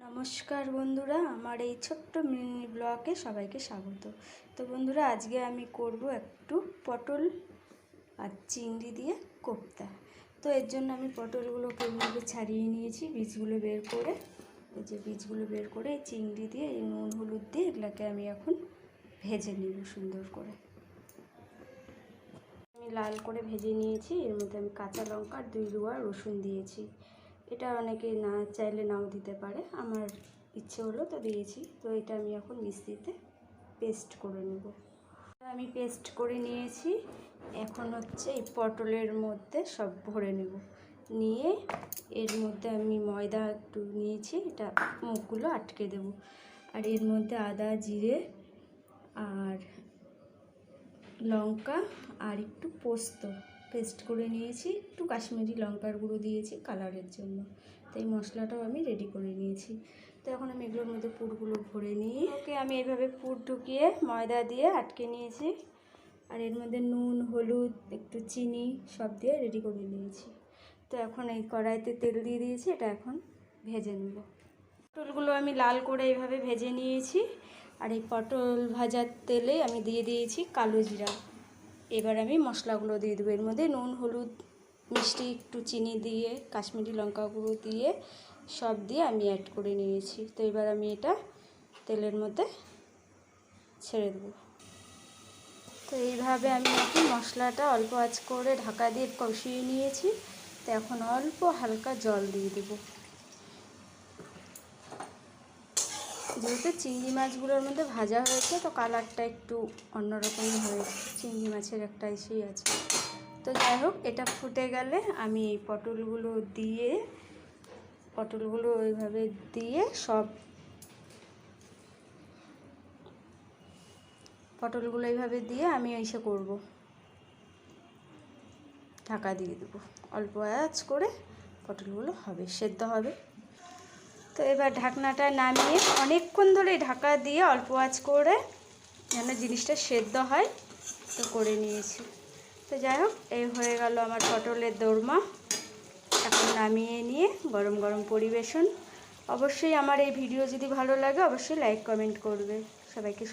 নমস্কার বন্ধুরা, আমার এই ছোট্ট মিনি ব্লগে সবাইকে স্বাগত। তো বন্ধুরা, আজকে আমি করব একটু পটল আর চিংড়ি দিয়ে কোপ্তা। তো এর জন্য আমি পটলগুলোকে এইভাবে ছাড়িয়ে নিয়েছি, বীজগুলো বের করে। এই যে বীজগুলো বের করে এই চিংড়ি দিয়ে এই নুন হলুদ দিয়ে এগুলোকে আমি এখন ভেজে নেব সুন্দর করে। আমি লাল করে ভেজে নিয়েছি। এর মধ্যে আমি কাঁচা লঙ্কা আর 2 রুয়া রসুন দিয়েছি। এটা অনেকে না চাইলে নাও দিতে পারে, আমার ইচ্ছে হলো তো দিয়েছি। তো এটা আমি এখন মিক্সিতে পেস্ট করে নেব। আমি পেস্ট করে নিয়েছি। এখন হচ্ছে এই পটলের মধ্যে সব ভরে নেব। নিয়ে এর মধ্যে আমি ময়দা একটু নিয়েছি, এটা মুখগুলো আটকে দেব। আর এর মধ্যে আদা জিরে আর লঙ্কা আর একটু পোস্ত পেস্ট করে নিয়েছি, একটু কাশ্মীরি লঙ্কার গুঁড়ো দিয়েছি কালারের জন্য। তো এই মশলাটাও আমি রেডি করে নিয়েছি। তো এখন আমি এগুলোর মধ্যে পুরগুলো ভরে নিয়ে আমি এইভাবে পুর ঢুকিয়ে ময়দা দিয়ে আটকে নিয়েছি। আর এর মধ্যে নুন হলুদ একটু চিনি সব দিয়ে রেডি করে নিয়েছি। তো এখন এই কড়াইতে তেল দিয়ে দিয়েছি, এটা এখন ভেজে নেব। পটলগুলো আমি লাল করে এইভাবে ভেজে নিয়েছি। আর এই পটল ভাজার তেলে আমি দিয়ে দিয়েছি কালো জিরা। এবার আমি মশলাগুলো দিয়ে দেবো। এর মধ্যে নুন হলুদ মিষ্টি একটু চিনি দিয়ে কাশ্মীরি লঙ্কা গুঁড়ো দিয়ে সব দিয়ে আমি অ্যাড করে নিয়েছি। তো এবার আমি এটা তেলের মধ্যে ছেড়ে দেবো। তো এইভাবে আমি এখন মশলাটা অল্প আঁচ করে ঢাকা দিয়ে কষিয়ে নিয়েছি। তো এখন অল্প হালকা জল দিয়ে দেবো। যেহেতু চিংড়ি মাছগুলোর মধ্যে ভাজা হয়েছে, তো কালারটা একটু অন্যরকমই হয়েছে, চিংড়ি মাছের একটা এসেই আছে। তো যাই হোক, এটা ফুটে গেলে আমি এই পটলগুলো এইভাবে দিয়ে পটলগুলো এইভাবে দিয়ে আমি এসে করব, ঢাকা দিয়ে দেবো। অল্প আঁচ করে পটলগুলো হবে, সেদ্ধ হবে। তো এবার ঢাকনাটা নামিয়ে অনেকক্ষণ ধরে ঢাকা দিয়ে অল্প আঁচ করে যেন জিনিসটা সেদ্ধ হয় তো করে নিয়েছি। তো যাই হোক, এই হয়ে গেল আমার পটলের দোরমা। এখন নামিয়ে নিয়ে গরম গরম পরিবেশন। অবশ্যই আমার এই ভিডিও যদি ভালো লাগে অবশ্যই লাইক কমেন্ট করবে। সবাইকে